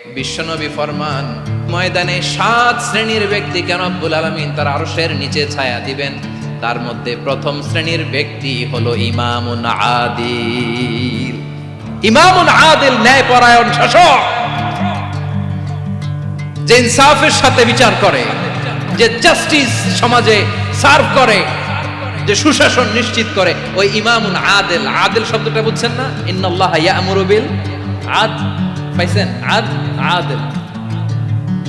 বিশ্বনবী ফরমান, ময়দানে 7 শ্রেণীর ব্যক্তিকে রব্বুল আলামিন তার আরশের নিচে ছায়া দিবেন। তার মধ্যে প্রথম শ্রেণীর ব্যক্তি হলো ইমামুন আদিল। ইমামুন আদিল, ন্যায়পরায়ণ শাসক, যে ইনসাফের সাথে বিচার করে, যে জাস্টিস সমাজে সার্ভ করে, যে সুশাসন নিশ্চিত করে, ওই ইমামুন আদিল। আদিল শব্দটা বুঝছেন না? ইন্নাল্লাহা ইয়া'মুরু বিল আদল। পাইছেন? আদিল।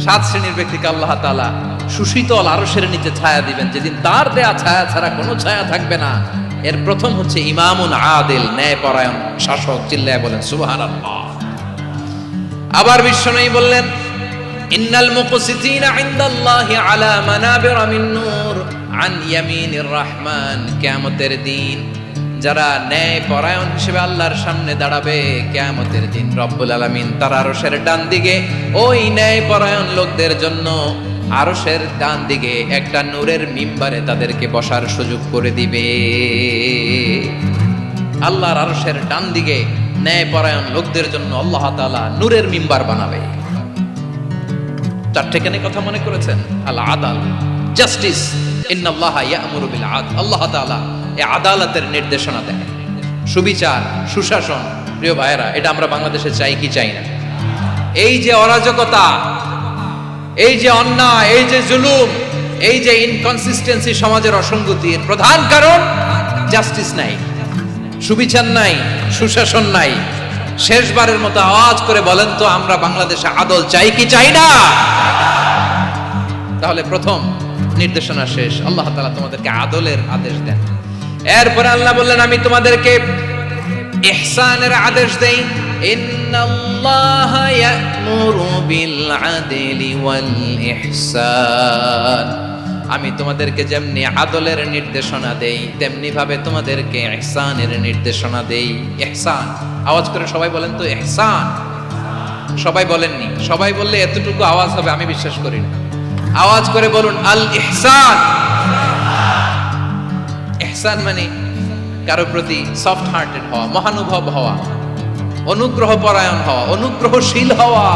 7 শ্রেণীর ব্যক্তিকে আল্লাহ তাআলা সুশীতল আরশের নিচে ছায়া দিবেন, যেদিন তার দেয়া ছায়া ছাড়া কোনো ছায়া থাকবে না। এর প্রথম হচ্ছে ইমামুন আদিল, ন্যায়পরায়ণ শাসক। চিল্লায় বলেন সুবহানাল্লাহ। আবার বিশ্বনবী বললেন, ইন্নাল মুকসিতিনা ইনদাল্লাহি আলা মানাবিরা মিন নূর আন ইয়ামিনির রহমান। কিয়ামতের দিন যারা ন্যায়পরায়ণ হিসেবে আল্লাহর সামনে দাঁড়াবে, কিয়ামতের দিন রব্বুল আলামিন তার আরশের ডান দিকে ওই ন্যায়পরায়ণ লোকদের জন্য আরশের ডান দিকে একটা নূরের মিম্বারে তাদেরকে বসার সুযোগ করে দিবে। আল্লাহর আরশের ডান দিকে ন্যায়পরায়ণ লোকদের জন্য আল্লাহ তাআলা নূরের মিম্বার বানাবে। 4টে কেন কথা মনে করেছেন? আল আদাল, জাস্টিস। ইন্নাল্লাহা ইয়া'মুরু বিল আদল। আল্লাহ তাআলা এই আদালতের নির্দেশনা দেন, সুবিচার, সুশাসন। প্রিয় ভাইয়েরা, এটা আমরা বাংলাদেশে চাই কি চাই না? এই যে অরাজকতা, এই যে অন্যায়, এই যে জুলুম, এই যে ইনকনসিস্টেন্সি সমাজের অসঙ্গতির প্রধান কারণ জাস্টিস নাই, সুবিচার নাই, সুশাসন নাই। শেষবারের মতো আওয়াজ করে বলেন তো, আমরা বাংলাদেশে আদল চাই কি চাই না? তাহলে প্রথম নির্দেশনা শেষ, আল্লাহ তাআলা তোমাদেরকে আদলের আদেশ দেন। এরপরে আল্লাহ বললেন, আমি তোমাদেরকে ইহসানের আদেশ দেই। ইন্নাল্লাহা ইয়া'মুরু বিল আদলি ওয়াল ইহসান। আমি তোমাদেরকে যেমনি আদলের নির্দেশনা দেই, তেমনি ভাবে তোমাদেরকে ইহসানের নির্দেশনা দেই। ইহসান, আওয়াজ করে সবাই বলেন তো ইহসান। সবাই বলেননি? সবাই বললে এতটুকু আওয়াজ হবে আমি বিশ্বাস করি না। আওয়াজ করে বলুন আল ইহসান। ইহসান মানে কারো প্রতি সফট হার্টেড হওয়া, মহানুভব হওয়া, অনুগ্রহ পরায়ণ হওয়া, অনুগ্রহশীল হওয়া,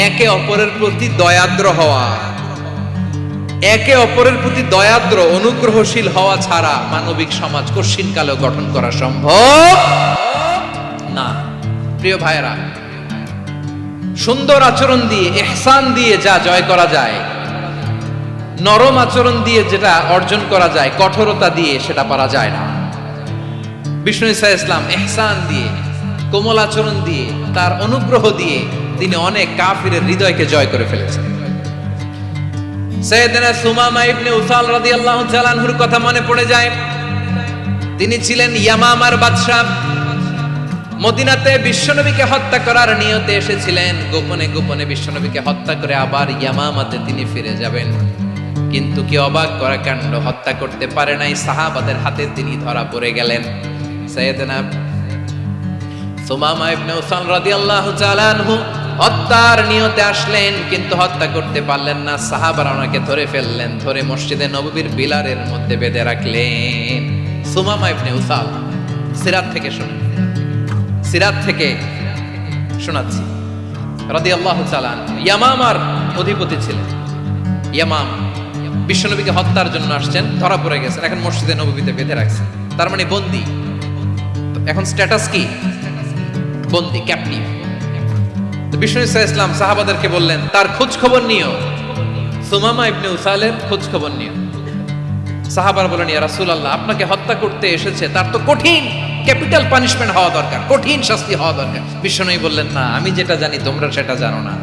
একে অপরের প্রতি দয়াদ্র হওয়া। একে অপরের প্রতি দয়াদ্র, অনুগ্রহশীল হওয়া ছাড়া মানবিক সমাজ কশিনকালেও গঠন করা সম্ভব না। প্রিয় ভাইয়েরা, সুন্দর আচরণ দিয়ে, ইহসান দিয়ে যা জয় করা যায়, নরম আচরণ দিয়ে যেটা অর্জন করা যায়, কঠোরতা দিয়ে সেটা পারা যায় না। বিষ্ণু ঈসা ইসলাম ইহসান দিয়ে, কোমল আচরণ দিয়ে, তার অনুগ্রহ দিয়ে তিনি অনেক কাফিরের হৃদয়কে জয় করে ফেলেছেন। সাইয়েদনা সুমামা ইবনে উসাল রাদিয়াল্লাহু তাআলা আনহুর কথা মনে পড়ে যায়। তিনি ছিলেন ইয়ামামার বাদশা। মদিনাতে বিশ্বনবীকে হত্যা করার নিয়তে এসেছিলেন। গোপনে গোপনে বিশ্বনবীকে হত্যা করে আবার ইয়ামামাতে তিনি ফিরে যাবেন। কিন্তু কি অবাক করা কাণ্ড, হত্যা করতে পারে নাই, সাহাবাদের হাতে তিনি ধরা পড়ে গেলেন। সাইয়েদনা সুমামা ইবনে উসাল রাদিয়াল্লাহু তাআলা আনহু হত্যার নিয়তে আসলেন, কিন্তু হত্যা করতে পারলেন না। সাহাবারা ওনাকে ধরে ফেললেন, ধরে মসজিদে নববীর বিলারের মধ্যে বেঁধে রাখলেন। সুমামা ইবনে উসাল, সিরাত থেকে শুনেন, সিরাত থেকে শোনাচ্ছি। রাদিয়াল্লাহু তাআলা আনহু ইয়ামামার অধিপতি ছিলেন। ইয়ামাম বিশ্বনবীকে হত্যার জন্য আসছেন, ধরা পড়ে গেছেন, এখন মসজিদে নববীতে বেঁধে রাখছেন। তার মানে বন্দী। এখন স্ট্যাটাস কি? বন্দী, ক্যাপটিভ। বিষ্ণু ঈসা ইসলাম সাহাবাদেরকে বললেন, তার খোঁজ খবর নিও, সুমামা ইবনে উসালের খোঁজ খবর নিও। সাহাবারা বলেন, ইয়া রাসূলুল্লাহ, আপনাকে হত্যা করতে এসেছে, তার তো কঠিন ক্যাপিটাল পানিশমেন্ট হওয়া দরকার, কঠিন শাস্তি হওয়া দরকার। বিশ্বনবী বললেন, না, আমি যেটা জানি তোমরা সেটা জানো না,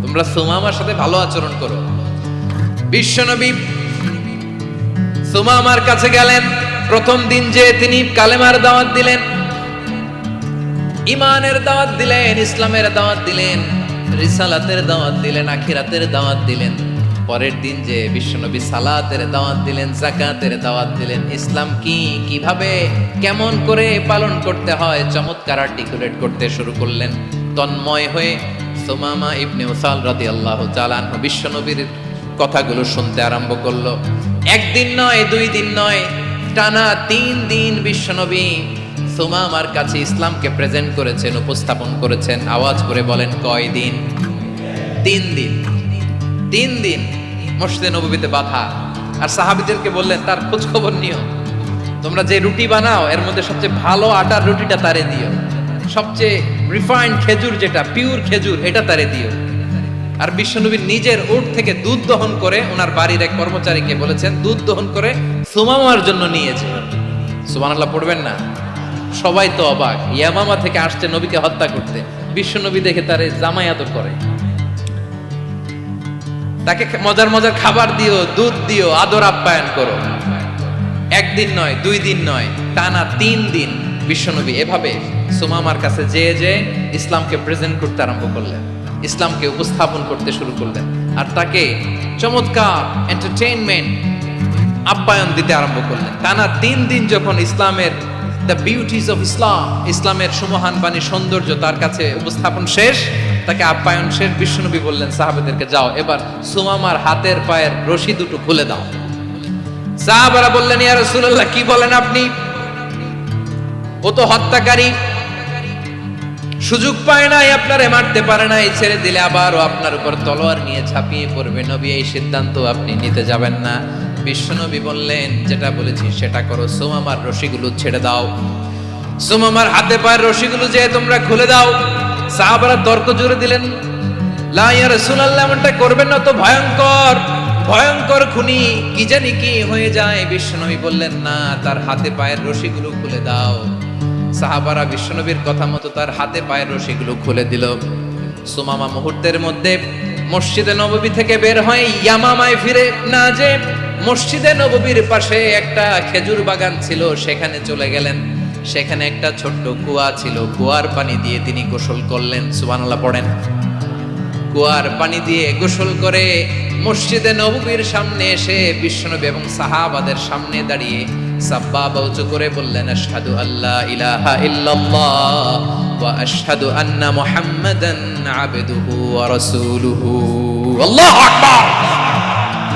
তোমরা সুমামার সাথে ভালো আচরণ করো। বিশ্বনবী সুমামার কাছে গেলেন। প্রথম দিন যে তিনি কালেমার দাওয়াত দিলেন, ইমানের দাওয়াত দিলেন, ইসলামের দাওয়াত দিলেন, রিসালাতের দাওয়াত দিলেন, আখিরাতের দাওয়াত দিলেন। পরের দিন যে বিশ্বনবী সালাতের দাওয়াত দিলেন, যাকাতের দাওয়াত দিলেন, ইসলাম কি, কিভাবে, কেমন করে পালন করতে হয় চমৎকার আর্টিকুলেট করতে শুরু করলেন। তন্ময় হয়ে সুমামা ইবনে উসাল রাদিয়াল্লাহু তাআলা আনহু বিশ্বনবীর কথাগুলো শুনতে আরম্ভ করলো। একদিন নয়, 2 দিন নয়, টানা 3 দিন বিশ্বনবী সুমামার কাছে ইসলামকে প্রেজেন্ট করেছেন, উপস্থাপন করেছেন। আওয়াজ করে বলেন কয় দিন? 3 দিন। 3 দিন মসজিদে নববীতে বাধা। আর সাহাবীদেরকে বললেন তার খোঁজ খবর নিও, তোমরা যে রুটি বানাও এর মধ্যে সবচেয়ে ভালো আটার রুটিটা তারে দিও, সবচেয়ে রিফাইন্ড খেজুর যেটা পিওর খেজুর এটা তারে দিও। আর বিশ্বনবী নিজের উট থেকে দুধ দহন করে ওনার বাড়ির এক কর্মচারীকে বলেছেন দুধ দহন করে সুমামার জন্য নিয়েছে। সুবহানাল্লাহ পড়বেন না? সবাই তো অবাক, ইয়ামামা থেকে আসছে নবীকে হত্যা করতে, বিশ্বনবী দেখে তারে জামায়াত করে, তাকে মজার মজার খাবার দিও, দুধ দিও, আদর আপ্যায়ন করো। 1 দিন নয়, 2 দিন নয়, টানা 3 দিন বিশ্বনবী এভাবে সুমামার কাছে যেয়ে ইসলামকে প্রেজেন্ট করতে আরম্ভ করলেন, ইসলামকে উপস্থাপন করতে শুরু করলেন। আর তাকে চমৎকার এন্টারটেইনমেন্ট আপ্যায়ন দিতে আরম্ভ করলেন। টানা 3 দিন যখন ইসলামের দ্য বিউটিজ অফ ইসলাম, ইসলামের সুমহান বাণী সৌন্দর্য তার কাছে উপস্থাপন শেষ, তাকে আপ্যায়ন শেষ, বিশ্বনবী বললেন সাহাবাদেরকে যাও এবার সুমামার হাতের পায়ের রশি দুটো খুলে দাও। সাহাবারা বললেন ইয়া রাসূলুল্লাহ কি বলেন আপনি, ও তো হত্যাকারী, সুযোগ পায় নাই, আপনারে মারতে পারে নাই, ছেড়ে দিলে আবারও আপনার উপর তলোয়ার নিয়ে ঝাঁপিয়ে পড়বে। নবী এই সিদ্ধান্ত আপনি নিতে যাবেন না। বিশ্বনবী বললেন যেটা বলেছি সেটা করো, সুমামার রশিগুলো ছেড়ে দাও, সুমামার হাতে পায়ের রশিগুলো যে তোমরা খুলে দাও। সাহাবারা তর্ক জুড়ে দিলেন লা ইয়া রাসূলুল্লাহ এমনটা করবেন না, তো ভয়ঙ্কর ভয়ঙ্কর খুনি, কি জানি কি হয়ে যায়। বিশ্বনবী বললেন না, তার হাতে পায়ের রশিগুলো খুলে দাও। সাহাবারা বিশ্বনবীর কথা মতো তার হাতে পায়ের রশিগুলো খুলে দিল। সুমামা মুহূর্তের মধ্যে মসজিদে নববী থেকে বের হয়, ইয়ামামায় ফিরে না যে মসজিদে নববীর পাশে একটা খেজুর বাগান ছিল সেখানে চলে গেলেন। সেখানে একটা ছোট্ট কুয়া ছিল, কুয়ার পানি দিয়ে তিনি গোসল করলেন। সুবহানাল্লাহ পড়েন। কুয়ার পানি দিয়ে গোসল করে মসজিদে নববীর সামনে এসে বিশ্বনবী এবং সাহাবাদের সামনে দাঁড়িয়ে সাব্বাবা উঁচু করে বললেন আশহাদু আল্লা ইলাহা ইল্লাল্লাহ ওয়া আশহাদু আন্না মুহাম্মাদান আবদুহু ওয়া রাসূলুহু। আল্লাহু আকবার।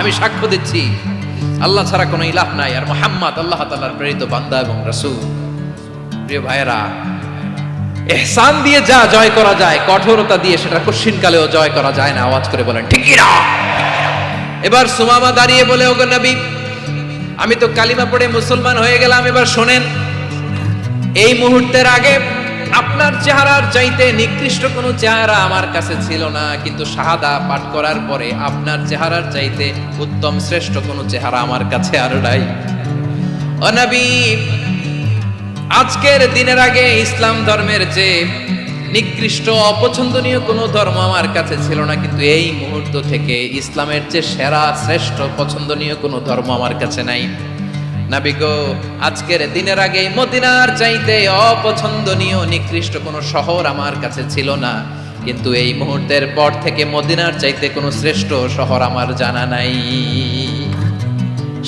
আমি সাক্ষ্য দিচ্ছি আল্লাহ ছাড়া কোনো ইলাহ নাই, আর মুহাম্মদ আল্লাহ তাআলার প্রেরিত বান্দা এবং রাসূল। প্রিয় ভাইরা, ইহসান দিয়ে যা জয় করা যায়, কঠোরতা দিয়ে সেটা কঠিনকালেও জয় করা যায় না। আওয়াজ করে বলেন ঠিক কি না? এবার সুমামা দাঁড়িয়ে বলে ওগো নবী, আমি তো কালিমা পড়ে মুসলমান হয়ে গেলাম, এবার শোনেন, এই মুহূর্তের আগে আপনার চেহারার চাইতে নিকৃষ্ট কোনো চেহারা আমার কাছে ছিল না, কিন্তু শাহাদা পাঠ করার পরে আপনার চেহারার চাইতে উত্তম শ্রেষ্ঠ কোনো চেহারা আমার কাছে আর নাই। ও নবী, আজকের দিনের আগে ইসলাম ধর্মের যে নিকৃষ্ট অপছন্দনীয় কোনো ধর্ম আমার কাছে ছিল না, কিন্তু এই মুহূর্ত থেকে ইসলামের যে সেরা শ্রেষ্ঠ পছন্দনীয় কোনো ধর্ম আমার কাছে নাই। নবী গো, আজকের দিনের আগে মদিনার চাইতে অপছন্দনীয় নিকৃষ্ট কোনো শহর আমার কাছে ছিল না, কিন্তু এই মুহূর্তের পর থেকে মদিনার চাইতে কোনো শ্রেষ্ঠ শহর আমার জানা নাই।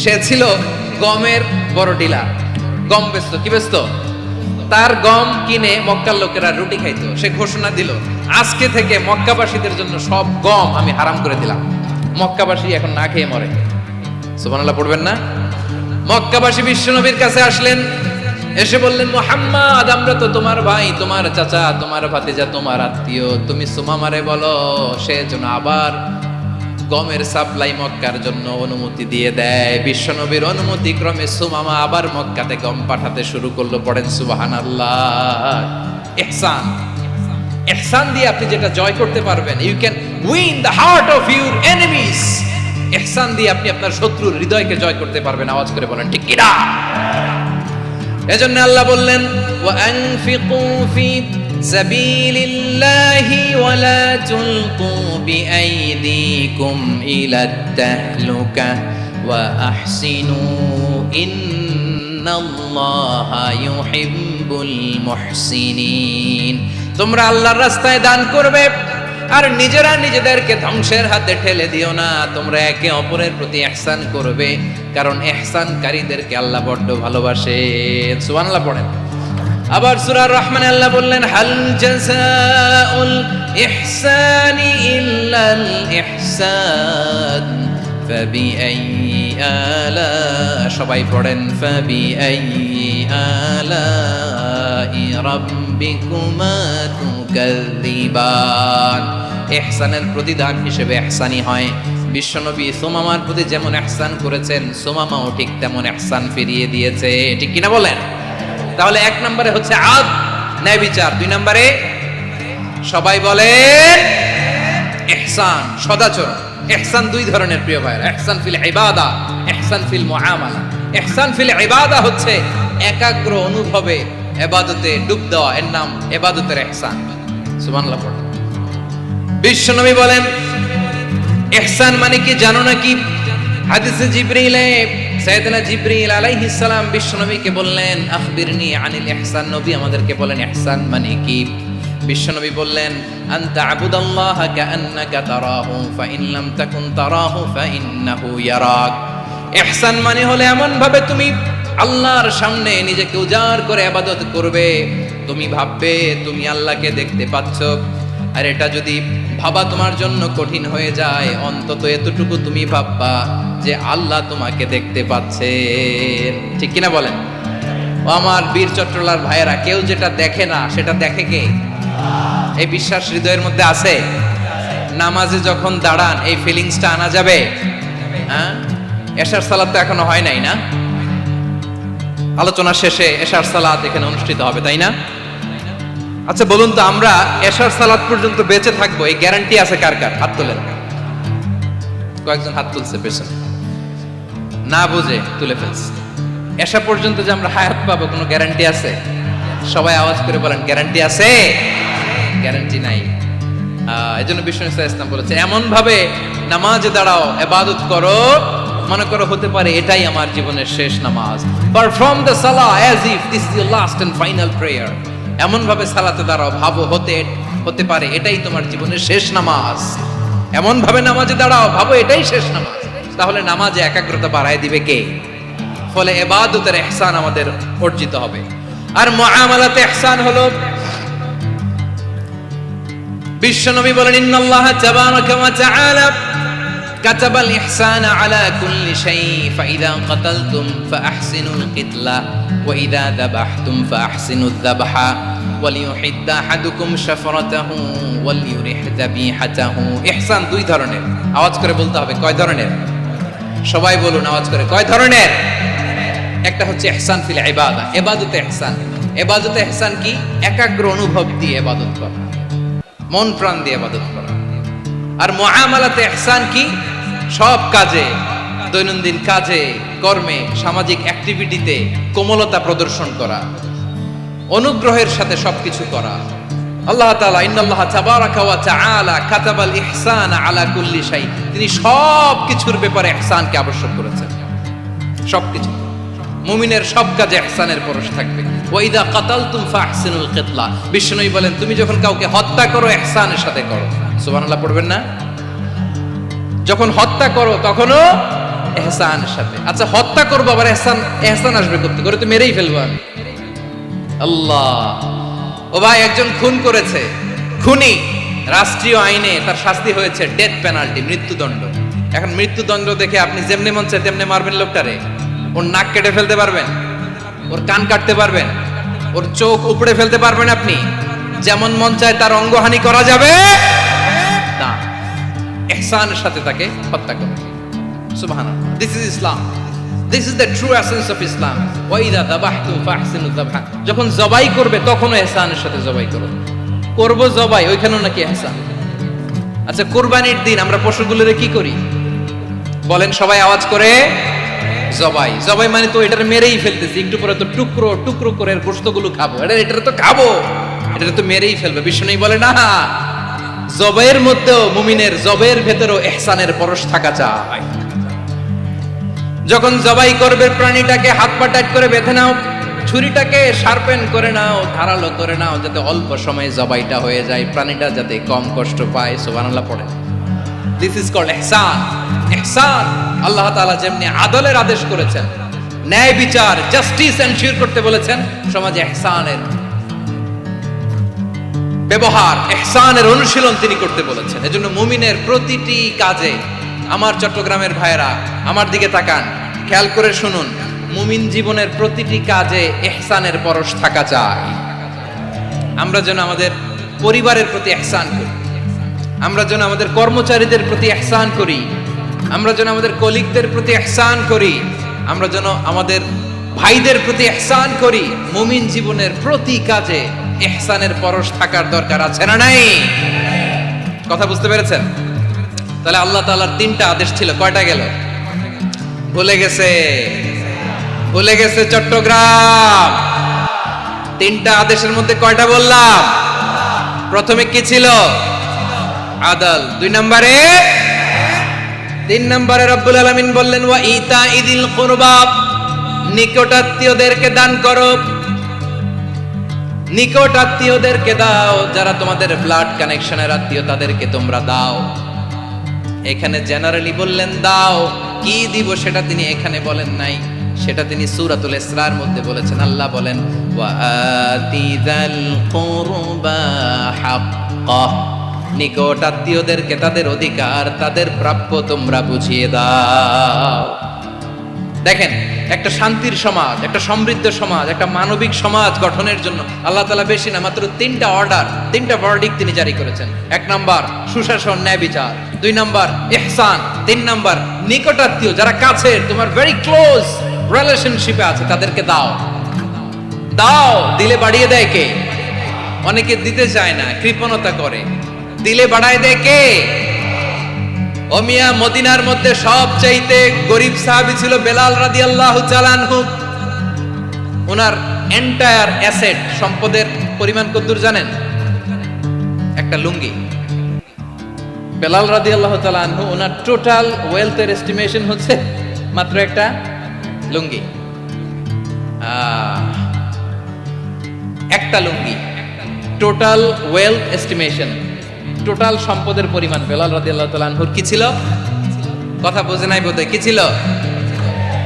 সে ছিল গমের বড় ডিলার, গম বেচতো। কি বেচতো? তার গম কিনে মক্কার লোকেরা রুটি খাইতো। সে ঘোষণা দিল, আজকে থেকে মক্কাবাসীদের জন্য সব গম আমি হারাম করে দিলাম, মক্কাবাসী এখন না খেয়ে মরে। সুবহানাল্লাহ পড়বেন না? মক্কাবাসী বিশ্বনবীর কাছে আসলেন, এসে বললেন মুহাম্মদ, আমরা তো তোমার ভাই, তোমার চাচা, তোমার ভাতিজা, তোমার আত্মীয়, তুমি সুমামারে বলো সে যেন আবার গমের সাপ্লাই মক্কার জন্য অনুমতি দিয়ে দেয়। বিশ্বনবীর অনুমতি ক্রমে সুমামা আবার মক্কাতে গম পাঠাতে শুরু করলো। পড়েন সুবহানাল্লাহ। ইহসান, ইহসান দিয়ে আপনি যেটা জয় করতে পারবেন, you can win the heart of your enemies. ইহসান দিয়ে আপনি আপনার শত্রুর হৃদয়কে জয় করতে পারবেন। আওয়াজ করে বলেন ঠিক কি না? এজন্য আল্লাহ বললেন ওয়া আনফিকু ফি সাবিলিল্লাহি ওয়া লা তুলকু বিআইদিকুম ইলাত তাহলুকা ওয়া আহসিনু ইন্নাল্লাহা ইউহিব্বুল মুহসিনিন। তোমরা আল্লাহর রাস্তায় দান করবে আর নিজেরা নিজেদেরকে ধ্বংসের হাতে ঠেলে দিও না। তোমরা একে অপরের প্রতি ইহসান করবে, কারণ ইহসানকারীদেরকে আল্লাহ বড্ড ভালোবাসেন। সুবহানাল্লাহ পড়েন। আবার সূরা রহমানে আল্লাহ বললেন হাল জাযাউল ইহসানি ইল্লাল ইহসান ফাবিআইয়ি আলা, সবাই পড়েন ফাবিআইয়ি আলাই রাব্বিকুমা তুকাযযিবান। ইহসানের প্রতিদান হিসেবে ইহসানি হয়। বিশ্বনবী সুমামার প্রতি যেমন ইহসান করেছেন, সুমামাও ঠিক তেমন ইহসান ফিরিয়ে দিয়েছে। ঠিক কিনা বলেন? তাহলে এক নম্বরে হচ্ছে আদ, ন্যায় বিচার। দুই নম্বরে সবাই বলেন ইহসান, সদাচরণ। ইহসান দুই ধরনের প্রিয় ভাইরা, ইহসান ফিল ইবাদা, ইহসান ফিল মুআমালা। ইহসান ফিল ইবাদা হচ্ছে একাগ্র অনুভবে ইবাদতে ডুব দেওয়া, এর নাম ইবাদতের ইহসান। সুবহানাল্লাহ পড়ুন। বিশ্বনবী বলেন ইহসান মানে কি জানো নাকি? হাদিসে জিবরিলে সাইয়েদনা জিবরিল আলাইহিস সালাম বিশ্বনবীকে বললেন আখবিরনি আনিল ইহসান। নবী আমাদেরকে বলেন ইহসান মানে কি? বিশ্বনবী বললেন আনতা আবুদাল্লাহা কাআন্নাকা তারাহু ফাইন লাম তাকুন তারাহু ফাইন্নাহু ইয়ারাক। ইহসান মানে হলো এমন ভাবে তুমি আল্লাহর সামনে নিজেকে উজাড় করে ইবাদত করবে, তুমি ভাববে তুমি আল্লাহকে দেখতে পাচ্ছ। আর এটা যদি ভাবা তোমার জন্য কঠিন হয়ে যায়, অন্তত এতটুকু তুমি ভাববা যে আল্লাহ তোমাকে দেখতে পাচ্ছেন। ঠিক কিনা বলেন? ও আমার বীর চট্টলার ভাইয়েরা, কেউ যেটা দেখে না সেটা দেখে কে? এই বিশ্বাস হৃদয়ের মধ্যে আছে? নামাজে যখন দাঁড়ান এই ফিলিংসটা আনা যাবে? হ্যাঁ, এশার সালাত তো এখনো হয় নাই না? আলোচনা শেষে এশার সালাত এখানে অনুষ্ঠিত হবে, তাই না? আচ্ছা বলুন তো, আমরা এশার সালাত পর্যন্ত বেঁচে থাকবো এই গ্যারান্টি আছে কার কার? হাত তোলেন। কয়েকজন হাত তুলছে পেছনে, না বুঝে তুলে ফেলছে। এশা পর্যন্ত যে আমরা হায়াত পাবো কোনো গ্যারান্টি আছে? সবাই আওয়াজ করে বলেন গ্যারান্টি আছে? গ্যারান্টি নাই। এজন্য বিষ্ণু ইসলাম বলেছে এমন ভাবে নামাজে দাঁড়াও, ইবাদত করো, মনে করো হতে পারে এটাই আমার জীবনের শেষ নামাজ। পারফর্ম দ্য সালাহ as if this is your last and final prayer. এমন ভাবে সালাতে দাঁড়াও, ভাবো হতে পারে এটাই তোমার জীবনের শেষ নামাজ। এমন ভাবে নামাজে দাঁড়াও, ভাবো এটাই শেষ নামাজ। তাহলে নামাজে একাগ্রতা বাড়ায় দিবে কে? ফলে ইবাদতের ইহসান আমাদের অর্জিত হবে। আর মুআমালাতে ইহসান হলো, বিশ্বনবী বলেন ইন্নাল্লাহা তাবারাকা ওয়া তাআলা কাতাবাল ইহসানা আলা কুল্লি শাই ফাইদা কাতালতুম ফাআহসিনুল কিতলা ওয়া ইযা যাবাহতুম ফাআহসিনুয যাবহা ওয়ালিয়ুহিদ্দা আহাদুকুম শাফরাতাহু ওয়ালিয়ুরিহ যাবিহাতাহু। ইহসান দুই ধরনের। আওয়াজ করে বলতে হবে কয় ধরনের? সবাই বলুন আওয়াজ করে, কয় ধরনের? একটা হচ্ছে ইহসান ফিল ইবাদা, ইবাদতে ইহসান। ইবাদতে ইহসান কি? একাগ্র অনুভব দিয়ে ইবাদত করা, মন প্রাণ দিয়ে ইবাদত করা। আর মুআমালাতে ইহসান কি? সব কাজে, দৈনন্দিন কাজে, কর্মে, সামাজিক অ্যাক্টিভিটিতে কোমলতা প্রদর্শন করা, অনুগ্রহের সাথে সবকিছু করা। আল্লাহ তাআলা ইন্নাল্লাহা তাবারাকা ওয়া তাআলা কাতাবাল ইহসানা আলা কুল্লি শাই, তিনি সব কিছুর ব্যাপারে ইহসানকে আবশ্যক করেছেন। সবকিছু, মুমিনের সব কাজে ইহসানের পরশ থাকবে। ওয়া ইযা কাতালতুম ফাহসিনুল কিতলা, বিষ্ণুই বলেন তুমি যখন কাউকে হত্যা করো ইহসানের সাথে করো। সুবহানাল্লাহ পড়বেন না? যখন হত্যা করো তখনও ইহসানের সাথে। আচ্ছা হত্যা করবো আবার ইহসান আসবে করতে করে তো মেরেই ফেলবো আমি। আল্লাহ, ও ভাই একজন খুন করেছে, খুনি, রাষ্ট্রীয় আইনে তার শাস্তি হয়েছে ডেথ পেনাল্টি, মৃত্যুদণ্ড। এখন মৃত্যুদণ্ড দেখে আপনি যেমনি মন চায় তেমনি মারবেন লোকটারে? ওর নাক কেটে ফেলতে পারবেন? ওর কান কাটতে পারবেন? ওর চোখ উপড়ে ফেলতে পারবেন আপনি? যেমন মন চায় তার অঙ্গহানি করা যাবে না। ইহসানের সাথে তাকে হত্যা করবে। সুবহানাল্লাহ, this is Islam, this is the true essence of Islam. ওয়া ইযা যাবাহতুম ফাহসিনুয যাবহা, যখন জবাই করবে তখনও ইহসানের সাথে জবাই করো। করব জবাই, ওইখানেও নাকি ইহসান। আচ্ছা কুরবানির দিন আমরা পশুগুলোরে কি করি বলেন সবাই আওয়াজ করে? জবাই। জবাই মানে তো এটারে মেরেই ফেলতেছি, একটু পরে তো টুকরো টুকরো করে গোশতগুলো খাবো, এটা তো খাবো, এটা তো মেরেই ফেলবে। বিষ্ণু বলে না, জবাইয়ের মধ্যেও মুমিনের জবের ভেতরেও ইহসানের পরশ থাকা চাই। যখন জবাই করবে প্রাণীটাকে হাত পা টাইট করে বেঁধে নাও, ছুরিটাকে শার্পেন করে নাও, ধারালো করে নাও, যাতে অল্প সময়ে জবাইটা হয়ে যায়, প্রাণীটা যাতে কম কষ্ট পায়। সুবহানাল্লাহ পড়ে। দিস ইজ কল্ড ইহসান। ইহসান আল্লাহ তাআলা যেমনি আদলের আদেশ করেছেন, ন্যায় বিচার, জাস্টিস এনশিওর করতে বলেছেন, সমাজে ইহসানের ব্যবহার, ইহসানের অনুশীলন তিনি করতে বলেছেন। এজন্য মুমিনের প্রতিটি কাজে আমার চট্টগ্রামের ভাইরা আমার দিকে তাকান, খেয়াল করে শুনুন, মুমিন জীবনের প্রতিটি কাজে ইহসানের পরশ থাকা চাই। আমরা যেন আমাদের পরিবারের প্রতি ইহসান করি, আমরা যেন আমাদের কর্মচারীদের প্রতি ইহসান করি, আমরা যেন আমাদের কলিগদের প্রতি ইহসান করি, আমরা যেন আমাদের ভাইদের প্রতি ইহসান করি। মুমিন জীবনের প্রতি কাজে ইহসানের পরশ থাকার দরকার আছে না নাই? কথা বুঝতে পেরেছেন? তাহলে আল্লাহ তাআলার তিনটা আদেশ ছিল, কয়টা গেল? ভুলে গেছে, ভুলে গেছে চট্টগ্রাম। তিনটা আদেশের মধ্যে কয়টা বললাম? প্রথমে কি ছিল? আদল। 2 নম্বরে, 3 নম্বরে রব্বুল আলামিন বললেন ওয়া ইতা ইদিল কুরবা, নিকটাত্মীয়দেরকে দান করো, নিকটাত্মীয়দেরকে দাও, যারা তোমাদের ব্লাড কানেকশনের আত্মীয় তাদেরকে তোমরা দাও। এখানে জেনারেলি বললেন দাও, কি দিব সেটা তিনি এখানে বলেন নাই, সেটা তিনি সূরাতুল ইসরার মধ্যে বলেছেন। আল্লাহ বলেন ওয়া আতিযাল কুরবা হাক্কাহ, নিকটাত্মীয়দেরকে তাদের অধিকার, তাদের প্রাপ্য তোমরা বুঝিয়ে দাও। দেখেন, একটা শান্তির সমাজ, একটা সমৃদ্ধ সমাজ, একটা মানবিক সমাজ গঠনের জন্য আল্লাহ তাআলা বেশি না, মাত্র 3টা অর্ডার, 3টা ভার্ডিক্ট তিনি জারি করেছেন। 1 নাম্বার সুশাসন, ন্যায় বিচার। 2 নাম্বার ইহসান। 3 নাম্বার নিকটাত্মীয়, যারা কাছে, তোমার ভেরি ক্লোজ রিলেশনশিপে আছে, তাদেরকে দাও। দাও, দিলে বাড়িয়ে দেয় কে? অনেকে দিতে চায় না, কৃপণতা করে। দিলে বাড়ায় দেয় কে? ও মিয়া, মদিনার মধ্যে সবচাইতে গরিব সাহাবী ছিল বেলাল রাদিয়াল্লাহু তাআলা আনহু। ওনার এন্টায়ার অ্যাসেট, সম্পদের পরিমাণ কতদূর জানেন? একটা লুঙ্গি। বেলাল রাদিয়াল্লাহু তাআলা আনহু, ওনার টোটাল ওয়েলথের এস্টিমেশন হচ্ছে মাত্র একটা লুঙ্গি। একটা লুঙ্গি, টোটাল ওয়েলথ এস্টিমেশন, টোটাল সম্পদের পরিমাণ বেলাল রাদিয়াল্লাহু তাআলা আনহুর কি ছিল? কথা বোঝে নাই বোধহয়, কি ছিল?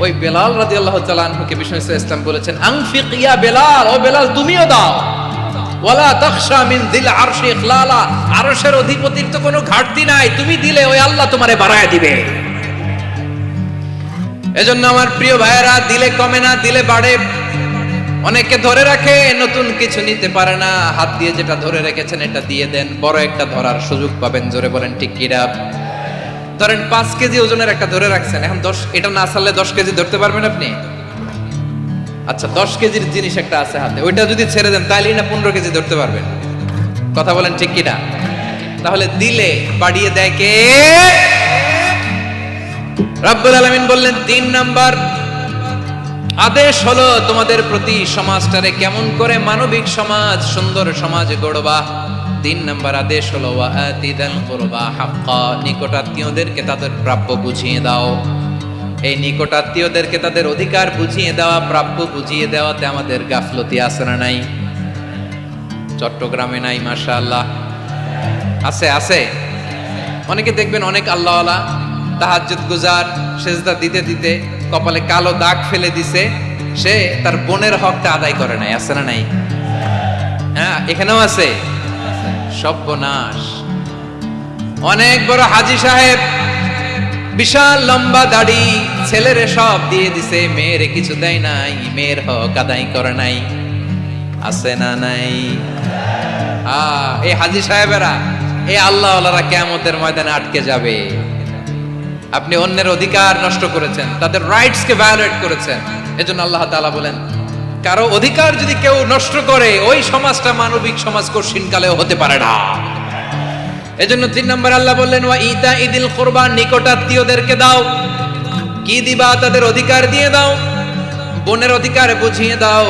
ওই বেলাল রাদিয়াল্লাহু তাআলা আনহুকে বিষ্ণু ইসলাম বলেছেন আনফিক ইয়া বেলাল, ও বেলাল তুমিও দাও। ওয়ালা তাখশা মিন যিল আরশি ইখলালা, আরশের অধিপতির তো কোনো ঘাটতি নাই, তুমি দিলে ওই আল্লাহ তোমারে বাড়ায় দিবে। এজন্য আমার প্রিয় ভাইয়েরা, দিলে কমে না, দিলে বাড়ে। অনেকে ধরে রাখে, নতুন কিছু নিতে পারে না, হাত দিয়ে যেটা ধরে রেখেছেন এটা দিয়ে দেন, বড় একটা ধরার সুযোগ পাবেন। জোরে বলেন ঠিক কিনা? ধরেন 5 কেজি ওজনের একটা ধরে রাখছেন, এখন 10, এটা না ছাড়লে 10 কেজি ধরতে পারবেন আপনি? আচ্ছা, 10 কেজির জিনিস একটা আছে হাতে, ওইটা যদি ছেড়ে দেন তাইলেই না 15 কেজি ধরতে পারবেন। কথা বলেন ঠিক কিনা? তাহলে দিলে বাড়িয়ে দেয় কে? রব্বুল আলামিন বললেন 3 নাম্বার আদেশ হলো তোমাদের প্রতি সমাজটারে কেমন করে মানবিক সমাজ, সুন্দর সমাজ গড়বা। 3 নাম্বার আদেশ হলো ওয়া আতিযাল কুরবা হাক্কা, নিকটাত্মীয়দেরকে তাদের প্রাপ্য বুঝিয়ে দাও। এই নিকটাত্মীয়দেরকে তাদের অধিকার বুঝিয়ে দেওয়া, প্রাপ্য বুঝিয়ে দেওয়াতে আমাদের গাফলতি আছে না নাই? চট্টগ্রামে নাই? মাশাআল্লাহ আছে, আছে। অনেকে দেখবেন অনেক আল্লাহওয়ালা, তাহাজ্জুদ গুজার, সেজদা দিতে দিতে কপালে কালো দাগ ফেলে দিছে, সে তার বোনের হকটা আদায় করে নাই। আছে না নাই? হ্যাঁ, এখানেও আছে। সর্বনাশ। অনেক বড় হাজী সাহেব, বিশাল লম্বা দাড়ি, ছেলেরে সব দিয়ে দিছে, মেয়েরে কিছু দেয় নাই, মেয়ের হক আদায় করে নাই। আছে না নাই? এই হাজী সাহেবেরা, এই আল্লাহওয়ালারা কিয়ামতের ময়দানে আটকে যাবে। আপনি অন্যের অধিকার নষ্ট করেছেন, তাদের রাইটস কে ভায়োলেট করেছেন। এজন্য আল্লাহ তাআলা বলেন, কারো অধিকার যদি কেউ নষ্ট করে, ওই সমাজটা মানবিক সমাজ কঠিন কালেও হতে পারে না। এজন্য 3 নম্বর আল্লাহ বললেন ওয়া ইতা ইদিল কুরবা, নিকটাত্মীয়দেরকে দাও। কি দিবা? তাদের অধিকার দিয়ে দাও। বোনের অধিকার বুঝিয়ে দাও,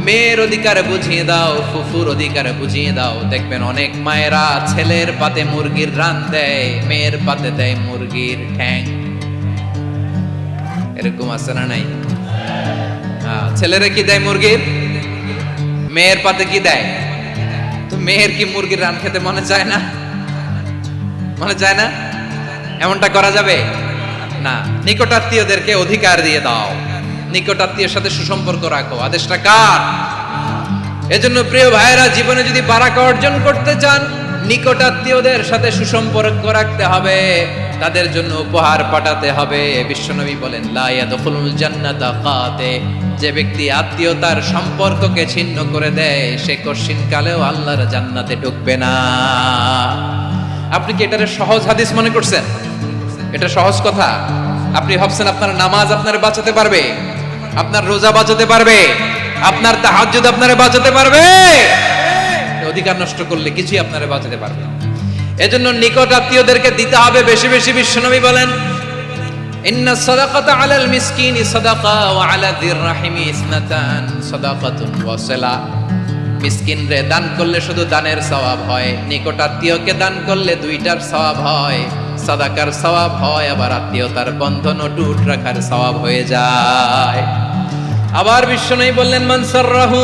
মেয়ের অধিকার বুঝিয়ে দাও, ফুফুর অধিকার বুঝিয়ে দাও। দেখবেন অনেক মায়েরা ছেলের পাতে মুরগির রান দেয়, মেয়ের পাতে দেয় মুরগির ঠ্যাং। এরকম আছে না নাই? ছেলেরা কি দেয়? মুরগির। মেয়ের পাতে কি দেয়? তো মেয়ের কি মুরগির রান খেতে মনে চায় না? মনে চায় না? এমনটা করা যাবে না। নিকটাত্মীয়দেরকে অধিকার দিয়ে দাও, নিকটাত্মীয়ের সাথে সুসম্পর্ক রাখো। আদেশটা কার? এজন্য প্রিয় ভাইয়েরা, জীবনে যদি বারাকা অর্জন করতে চান, নিকটাত্মীয়দের সাথে সুসম্পর্ক রাখতে হবে, তাদের জন্য উপহার পাঠাতে হবে। বিশ্বনবী বলেন লা ইয়াদখুলুল জান্নাতা কাতে, যে ব্যক্তি আত্মীয়তার সম্পর্ককে ছিন্ন করে দেয় সে কশিন কালেও আল্লাহর জান্নাতে ঢুকবে না। আপনি কি এটারে সহজ হাদিস মনে করছেন? এটা সহজ কথা? আপনি ভাবছেন আপনার নামাজ আপনারে বাঁচাতে পারবে, আপনার রোজা বাঁচাতে পারবে, আপনার তাহাজ্জুদ আপনারে বাঁচাতে পারবে? অধিকার নষ্ট করলে কিছুই আপনারে বাঁচাতে পারবে না। এজন্য নিকট আত্মীয়দেরকে দিতে হবে বেশি বেশি। বিশ্বনবী বলেন ইন্না সাদাকাতা আলাল মিসকিনি সাদাকা ওয়া আলা যির রাহিমি ইসনাতান সাদাকাতুন ওয়া সিলা। মিসকিনরে দান করলে শুধু দানের সওয়াব হয়, নিকট আত্মীয়কে দান করলে দুইটার সওয়াব হয়, সাদাকার সওয়াব হয়, আবার আত্মীয়তার বন্ধন অটুট রাখার সওয়াব হয়ে যায়। আবার বিশ্বনবী বললেন মান সাররাহু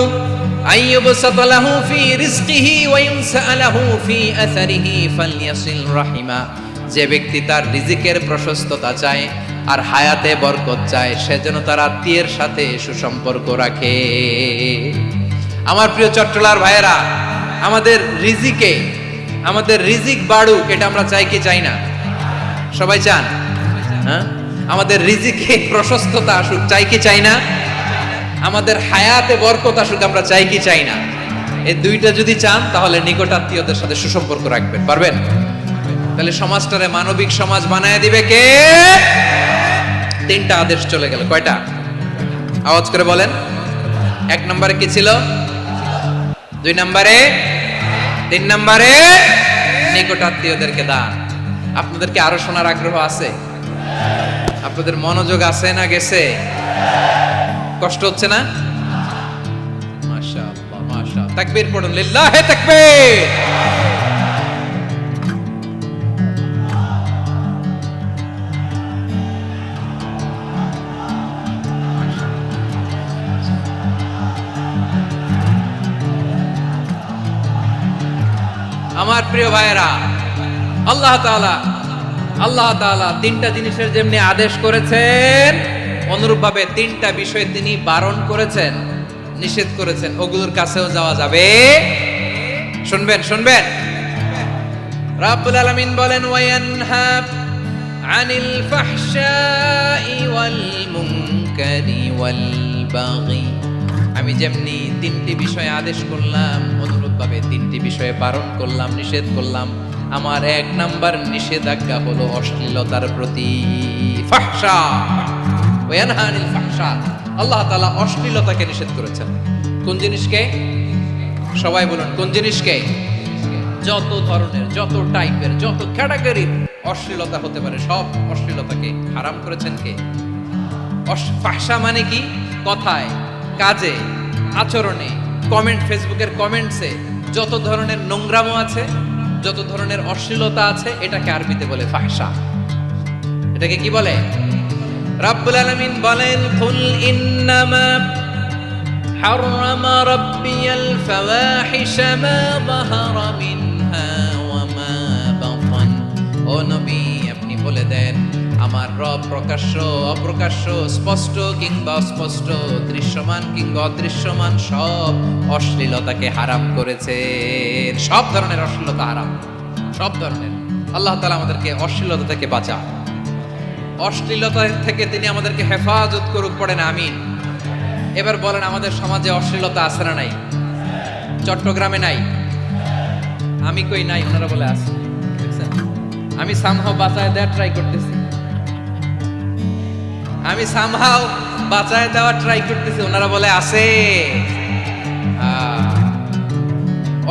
আইয়ুবসাতা লাহু ফি রিজকিহি ওয়া ইউনসা লাহু ফি আসারিহি ফালইয়াসিল রাহিমা। যে ব্যক্তি তার রিজিকের প্রশস্ততা চায় আর হায়াতে বরকত চায় সে যেন তার আত্মীয়ের সাথে সুসম্পর্ক রাখে। আমার প্রিয় চট্টলার ভাইয়েরা, আমাদের রিজিক বাড়ুক, এটা আমরা চাই কি চাই না? সবাই চান? হ্যাঁ, আমাদের রিজিকে প্রশস্ততা আসুক, চাই কি চাই না? আমাদের হায়াতে বরকত আসুক, আমরা চাই কি চাই না? এই দুইটা যদি চান তাহলে নিকট আত্মীয়দের সাথে সুসম্পর্ক রাখবেন, পারবেন? তাহলে সমাজটারে মানবিক সমাজ বানায় দিবে কে? তিনটা আদেশ চলে গেল। কয়টা? আওয়াজ করে বলেন। এক নম্বরে কি ছিল? দুই নম্বরে, তিন নম্বরে নিকট আত্মীয়দেরকে দান। আপনাদেরকে আরো শোনার আগ্রহ আছে? আপনাদের মনোযোগ আছে না গেছে? কষ্ট হচ্ছে না? মাশাআল্লাহ মাশাআল্লাহ, তাকবীর পড়ুন, লিল্লাহি তাকবীর। আমার প্রিয় ভাইয়েরা, আল্লাহ তাআলা তিনটা জিনিসের যেমনি আদেশ করেছেন অনুরূপভাবে তিনটা বিষয়ে তিনি বারণ করেছেন, নিষেধ করেছেন। ওগুলোর কাছেও যাওয়া যাবে। শুনবেন। রাব্বুল আলামিন বলেন ওয়ায়ানহা আনিল ফাহশাই ওয়াল মুনকারি ওয়াল বাগি। আমি যেমনি তিনটি বিষয়ে আদেশ করলাম অনুরূপভাবে তিনটি বিষয়ে বারণ করলাম, নিষেধ করলাম। আমার এক নাম্বার নিষেধাজ্ঞা হলো অশ্লীলতার প্রতি। ফাহশা ওয়ায়ানহা আনিল ফাহশা, আল্লাহ তাআলা অশ্লীলতাকে নিষেধ করেছেন। কোন জিনিসকে? সবাই বলুন, কোন জিনিসকে? যত ধরনের, যত টাইপের, যত ক্যাটাগরির অশ্লীলতা হতে পারে সব অশ্লীলতাকে হারাম করেছেন কে? ফাহশা মানে কি? কথায়, কাজে, আচরণে, কমেন্ট, ফেসবুকের কমেন্টসে যত ধরনের নোংরামো আছে, যত ধরনের অশ্লীলতা আছে, এটাকে আরবিতে বলে ফাহশা। এটাকে কি বলে? রাব্বুল আলামিন বলেন কুল ইন্নামা হারামা রাব্বিয়াল ফাওয়াহিশা মা যাহারা মিনহা ওয়া মা বাতান। ও নবী, আপনি বলে দেন আমার রব প্রকাশ্য অপ্রকাশ্য, স্পষ্ট কিংবা অস্পষ্ট, দৃশ্যমান কিংবা অদৃশ্যমান সব অশ্লীলতাকে হারাম করেছেন। সব ধরনের অশ্লীলতা হারাম, সব ধরনের। আল্লাহ তাআলা আমাদেরকে অশ্লীলতা থেকে বাঁচান, অশ্লীলতা থেকে তিনি আমাদেরকে হেফাজত করুক, পড়েন আমিন। এবার বলেন, আমাদের সমাজে অশ্লীলতা আছে না নাই? চট্টগ্রামে নাই? আমি কই নাই, ওনারা বলে আছে। আমি সামহাও বাঁচায় দেওয়ার ট্রাই করতেছি, আমি সামহাও বাঁচায় দেওয়ার ট্রাই করতেছি, ওনারা বলে আছে।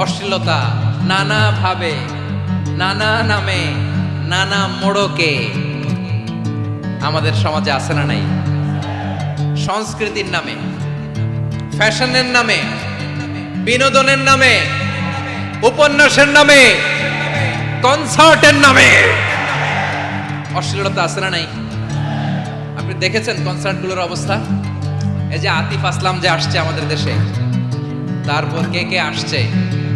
অশ্লীলতা নানা ভাবে, নানা নামে, নানা মোড়কে আমাদের সমাজে আছে না নাই? সংস্কৃতির নামে, ফ্যাশনের নামে, বিনোদনের নামে, উপন্যাসের নামে, কনসার্টের নামে অশ্লীলতা আছে না নাই? আপনি দেখেছেন কনসার্টগুলোর অবস্থা? এই যে আতিফ আসলাম যে আসছে আমাদের দেশে, তারপর কে কে আসছে?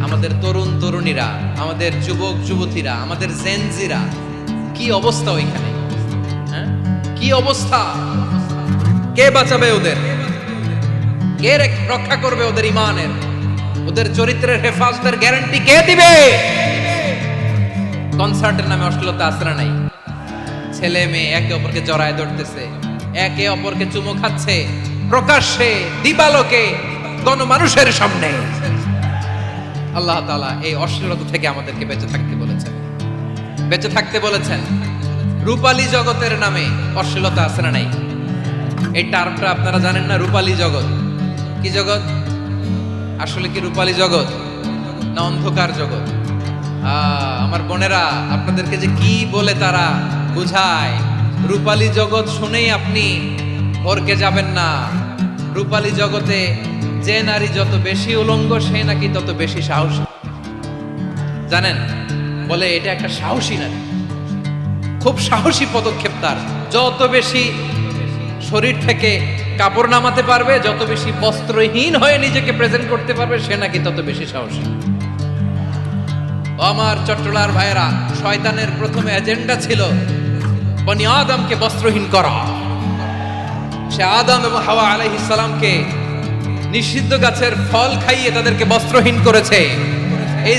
আমাদের তরুণ তরুণীরা, আমাদের যুবক যুবতীরা, আমাদের জেনজিরা। কি অবস্থা ওইখানে? হ্যাঁ, কি অবস্থা? কে বাঁচাবে ওদের? কে রক্ষা করবে ওদের ইমানের, ওদের চরিত্রের হেফাজতের গ্যারান্টি কে দিবে? কনসার্টের নামে অশ্লীলতা আসরা নাই? ছেলে মেয়ে একে অপরকে জড়ায় ধরতেছে, একে অপরকে চুমো খাচ্ছে প্রকাশ্যে, দিবালোকে, গণমানুষের সামনে। আল্লাহ তাআলা এই অশ্লীলতা থেকে আমাদেরকে বেঁচে থাকতে বলেছেন, বেঁচে থাকতে বলেছেন। রূপালী জগতের নামে অশ্লীলতা আছে না নাই? এই টার্মটা আপনারা জানেন না? রূপালী জগৎ কি জগৎ? আসলে কি রূপালী জগৎ না অন্ধকার জগৎ? আমার বোনেরা, আপনাদেরকে যে কি বলে তারা বুঝায়, রূপালী জগৎ শুনেই আপনি ভরকে যাবেন না। রূপালী জগতে যে নারী যত বেশি উলঙ্গ, সে নাকি তত বেশি সাহসী। জানেন, বলে এটা একটা সাহসী নারী, খুব সাহসী পদক্ষেপ তার। যত বেশি শরীর থেকে কাপড় নামাতে পারবে, যত বেশি বস্ত্রহীন হয়ে নিজেকে প্রেজেন্ট করতে পারবে, সে নাকি তত বেশি সাহসী। আমার চট্টলার ভাইয়েরা, শয়তানের প্রথমে এজেন্ডা ছিল বনি আদমকে বস্ত্রহীন করা। সে আদম এবং হাওয়া আলাইহিস সালামকে নিষিদ্ধ গাছের ফল খাইয়ে তাদেরকে বস্ত্রহীন করেছে। এই